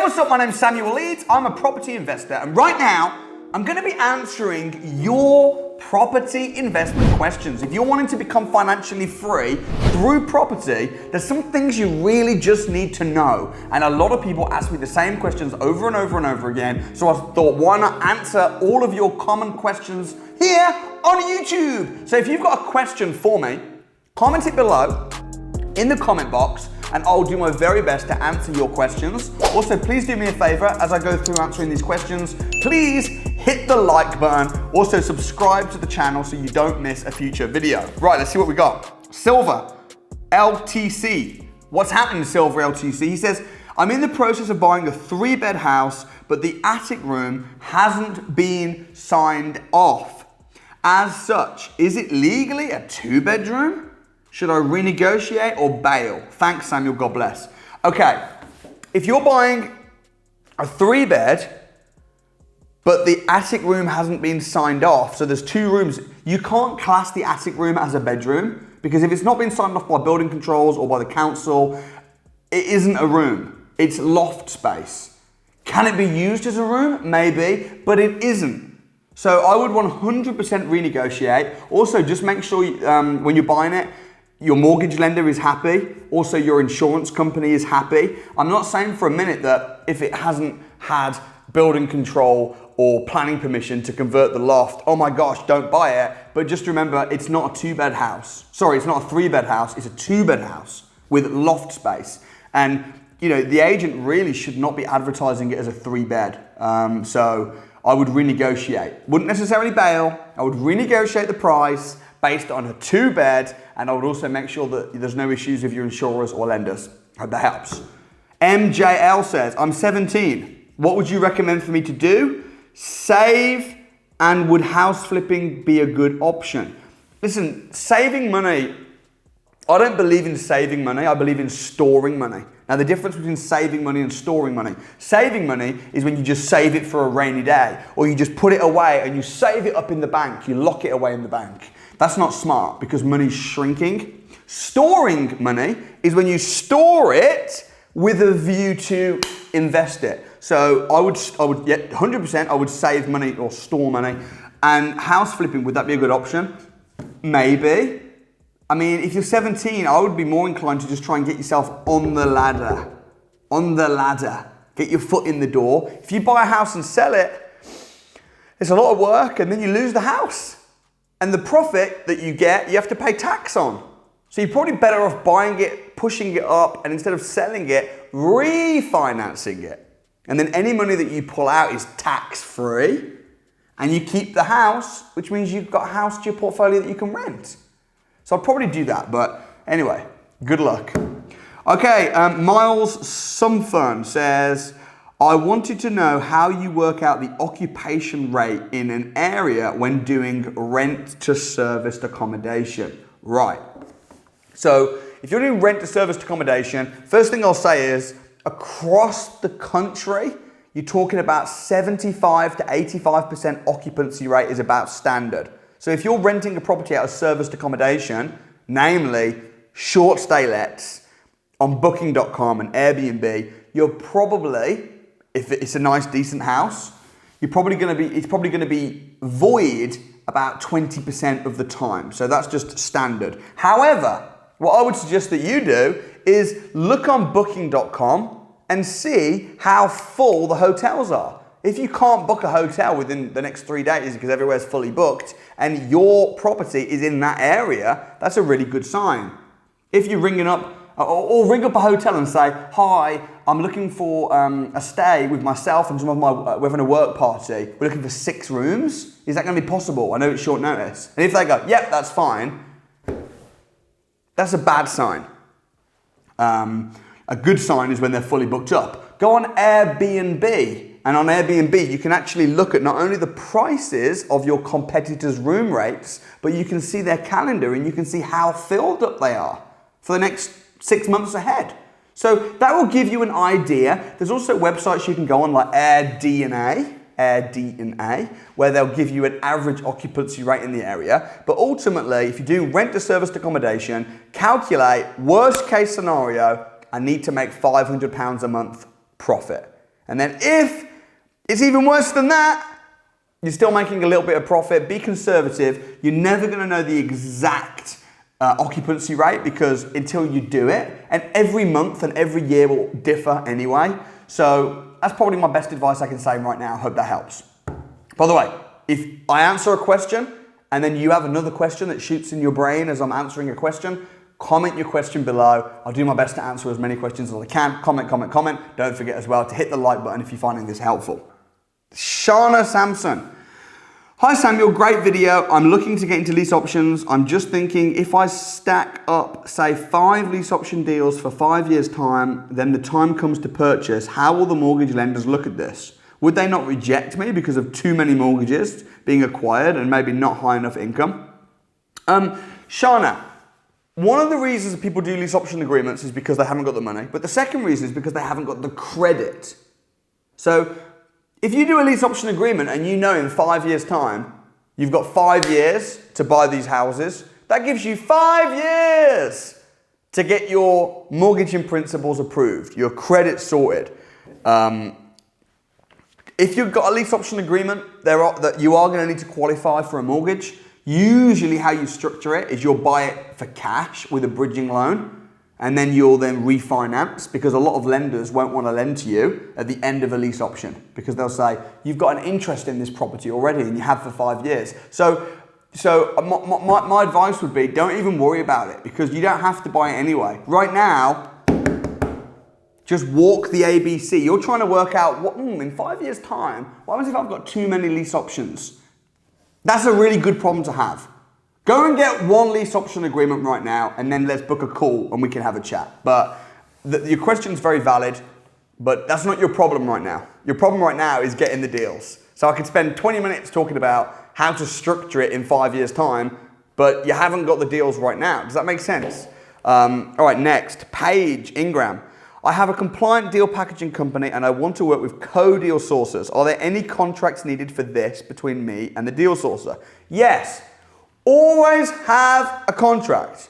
what's up? My name's Samuel Leeds. I'm a property investor, and right now I'm going to be answering your property investment questions. If you're wanting to become financially free through property, there's some things you really just need to know. And a lot of people ask me the same questions over and over and over again. So I thought, why not answer all of your common questions here on YouTube? So if you've got a question for me, comment it below in the comment box, and I'll do my very best to answer your questions. Also, please do me a favor as I go through answering these questions. Please hit the like button. Also, subscribe to the channel so you don't miss a future video. Right, let's see what we got. Silver LTC. What's happening, Silver LTC? He says, I'm in the process of buying a 3-bed house, but the attic room hasn't been signed off. As such, is it legally a 2-bedroom? Should I renegotiate or bail? Thanks, Samuel, God bless. Okay, if you're buying a 3-bed, but the attic room hasn't been signed off, so there's 2 rooms, you can't class the attic room as a bedroom, because if it's not been signed off by building controls or by the council, it isn't a room, it's loft space. Can it be used as a room? Maybe, but it isn't. So I would 100% renegotiate. Also, just make sure when you're buying it, your mortgage lender is happy. Also, your insurance company is happy. I'm not saying for a minute that if it hasn't had building control or planning permission to convert the loft, oh my gosh, don't buy it. But just remember, it's not a 2-bed house. Sorry, it's not a 3-bed house, it's a 2-bed house with loft space. And you know, the agent really should not be advertising it as a 3-bed. So I would renegotiate. Wouldn't necessarily bail, I would renegotiate the price based on a 2-bed, and I would also make sure that there's no issues with your insurers or lenders. Hope that helps. MJL says, I'm 17. What would you recommend for me to do? Save, and would house flipping be a good option? Listen, saving money, I don't believe in saving money, I believe in storing money. Now the difference between saving money and storing money. Saving money is when you just save it for a rainy day, or you just put it away and you save it up in the bank, you lock it away in the bank. That's not smart because money's shrinking. Storing money is when you store it with a view to invest it. So I would 100% I would save money or store money. And house flipping, would that be a good option? Maybe. I mean, if you're 17, I would be more inclined to just try and get yourself on the ladder. On the ladder. Get your foot in the door. If you buy a house and sell it, it's a lot of work and then you lose the house. And the profit that you get, you have to pay tax on. So you're probably better off buying it, pushing it up, and instead of selling it, refinancing it. And then any money that you pull out is tax-free. And you keep the house, which means you've got a house to your portfolio that you can rent. So I'll probably do that, but anyway, good luck. Okay, Miles Sumfern says, I wanted to know how you work out the occupation rate in an area when doing rent to serviced accommodation. Right. So if you're doing rent to serviced accommodation, first thing I'll say is across the country, you're talking about 75 to 85% occupancy rate is about standard. So if you're renting a property out of serviced accommodation, namely short stay lets on booking.com and Airbnb, you're probably, if it's a nice decent house, it's probably going to be void about 20% of the time. So that's just standard. However, what I would suggest that you do is look on booking.com and see how full the hotels are. If you can't book a hotel within the next 3 days because everywhere's fully booked and your property is in that area, that's a really good sign. If you're ringing up, or ring up a hotel and say, hi, I'm looking for a stay with myself and some of we're having a work party. We're looking for 6 rooms. Is that going to be possible? I know it's short notice. And if they go, yep, that's fine, that's a bad sign. A good sign is when they're fully booked up. Go on Airbnb. And on Airbnb, you can actually look at not only the prices of your competitors' room rates, but you can see their calendar and you can see how filled up they are for the next 6 months ahead. So that will give you an idea. There's also websites you can go on like AirDNA, where they'll give you an average occupancy rate in the area. But ultimately, if you do rent to serviced accommodation, calculate worst case scenario, I need to make £500 a month profit. And then if it's even worse than that, you're still making a little bit of profit. Be conservative. You're never going to know the exact occupancy rate because until you do it, and every month and every year will differ anyway. So that's probably my best advice I can say right now. I hope that helps. By the way, if I answer a question and then you have another question that shoots in your brain as I'm answering a question, comment your question below. I'll do my best to answer as many questions as I can. Comment, comment, comment. Don't forget as well to hit the like button if you're finding this helpful. Shana Sampson. Hi Samuel, great video. I'm looking to get into lease options. I'm just thinking if I stack up, say 5 lease option deals for 5 years time, then the time comes to purchase, how will the mortgage lenders look at this? Would they not reject me because of too many mortgages being acquired and maybe not high enough income? Shana, one of the reasons that people do lease option agreements is because they haven't got the money, but the second reason is because they haven't got the credit. So if you do a lease option agreement and you know in 5 years' time, you've got 5 years to buy these houses, that gives you 5 years to get your mortgage in principles approved, your credit sorted. If you've got a lease option agreement, that you are going to need to qualify for a mortgage. Usually how you structure it is you'll buy it for cash with a bridging loan, and then you'll then refinance because a lot of lenders won't want to lend to you at the end of a lease option because they'll say, you've got an interest in this property already and you have for 5 years. So my advice would be don't even worry about it because you don't have to buy it anyway. Right now, just walk the ABC. You're trying to work out, in 5 years' time, what happens if I've got too many lease options? That's a really good problem to have. Go and get one lease option agreement right now, and then let's book a call and we can have a chat. But your question is very valid, but that's not your problem right now. Your problem right now is getting the deals. So I could spend 20 minutes talking about how to structure it in 5 years' time, but you haven't got the deals right now. Does that make sense? All right, next, Paige Ingram. I have a compliant deal packaging company and I want to work with co-deal sourcers. Are there any contracts needed for this between me and the deal sourcer? Yes. Always have a contract.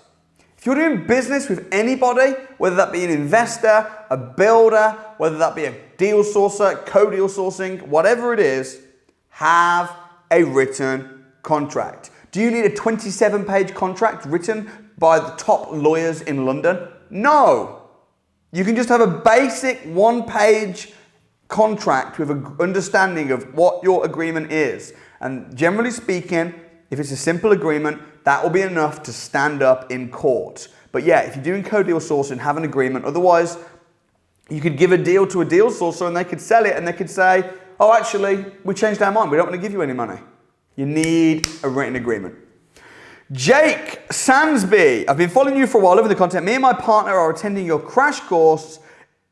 If you're doing business with anybody, whether that be an investor, a builder, whether that be a deal sourcer, co-deal sourcing, whatever it is, have a written contract. Do you need a 27-page contract written by the top lawyers in London? No. You can just have a basic 1-page contract with an understanding of what your agreement is. And generally speaking, if it's a simple agreement, that will be enough to stand up in court. But yeah, if you're doing co-deal sourcing, have an agreement. Otherwise, you could give a deal to a deal sourcer and they could sell it and they could say, oh, actually, we changed our mind. We don't want to give you any money. You need a written agreement. Jake Sansby, I've been following you for a while, loving the content. Me and my partner are attending your crash course.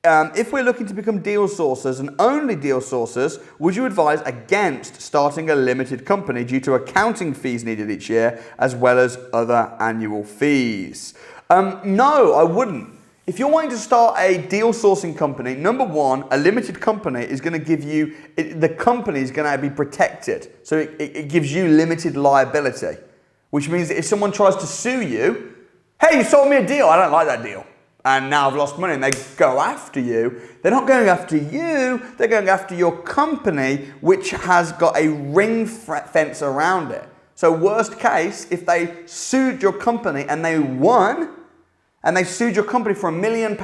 If we're looking to become deal sourcers and only deal sourcers, would you advise against starting a limited company due to accounting fees needed each year as well as other annual fees? No, I wouldn't. If you're wanting to start a deal sourcing company, number one, a limited company is going to give you, the company is going to be protected. So it gives you limited liability. Which means that if someone tries to sue you, hey, you sold me a deal, I don't like that deal, and now I've lost money, and they go after you, they're not going after you, they're going after your company, which has got a ring fence around it. So worst case, if they sued your company and they won, and they sued your company for £1 million,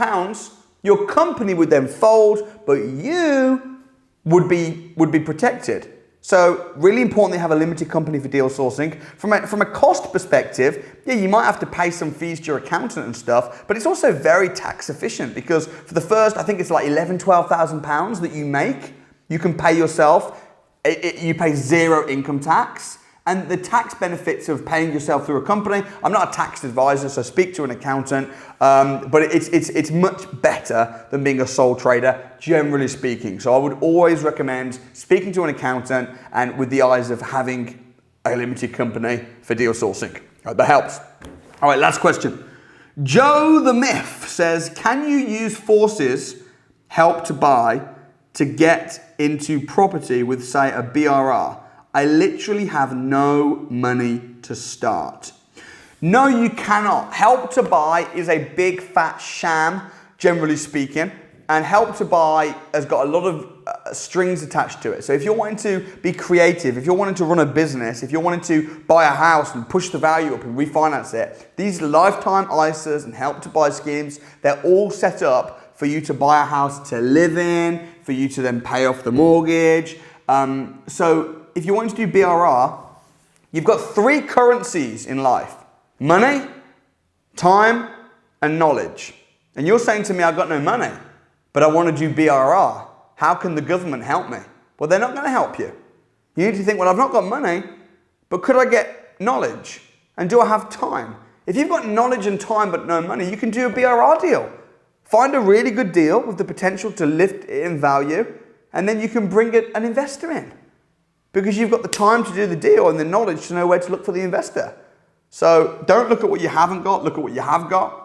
your company would then fold, but you would be protected. So really important to have a limited company for deal sourcing. From a cost perspective, yeah, you might have to pay some fees to your accountant and stuff, but it's also very tax efficient because for the first, I think it's like £12,000 that you make, you can pay yourself, you pay 0 income tax. And the tax benefits of paying yourself through a company, I'm not a tax advisor, so speak to an accountant, but it's much better than being a sole trader, generally speaking. So I would always recommend speaking to an accountant and with the eyes of having a limited company for deal sourcing. That helps. All right, last question. Joe the Myth says, can you use forces help to buy to get into property with, say, a BRR? I literally have no money to start. No, you cannot. Help to buy is a big fat sham, generally speaking. and Help to Buy has got a lot of strings attached to it. So if you're wanting to be creative, if you're wanting to run a business, if you're wanting to buy a house and push the value up and refinance it, these lifetime ISAs and Help to Buy schemes, they're all set up for you to buy a house to live in, for you to then pay off the mortgage. So if you want to do BRR, you've got three currencies in life: money, time, and knowledge. And you're saying to me, I've got no money, but I want to do BRR. How can the government help me? Well, they're not going to help you. You need to think, well, I've not got money, but could I get knowledge? And do I have time? If you've got knowledge and time but no money, you can do a BRR deal. Find a really good deal with the potential to lift it in value, and then you can bring an investor in. Because you've got the time to do the deal and the knowledge to know where to look for the investor. So don't look at what you haven't got, look at what you have got.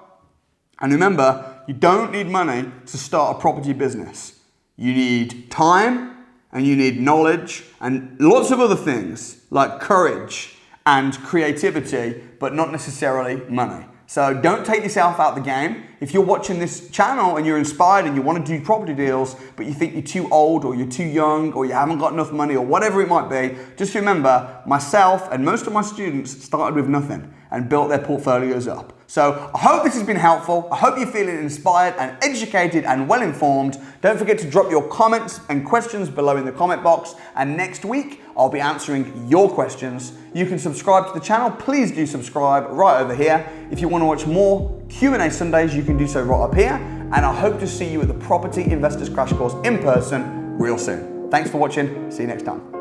And remember, you don't need money to start a property business. You need time and you need knowledge and lots of other things like courage and creativity, but not necessarily money. So don't take yourself out of the game. If you're watching this channel and you're inspired and you want to do property deals, but you think you're too old or you're too young or you haven't got enough money or whatever it might be, just remember, myself and most of my students started with nothing and built their portfolios up. So I hope this has been helpful. I hope you're feeling inspired and educated and well informed. Don't forget to drop your comments and questions below in the comment box. And next week, I'll be answering your questions. You can subscribe to the channel. Please do subscribe right over here. If you want to watch more Q&A Sundays, you can do so right up here. And I hope to see you at the Property Investors Crash Course in person real soon. Thanks for watching. See you next time.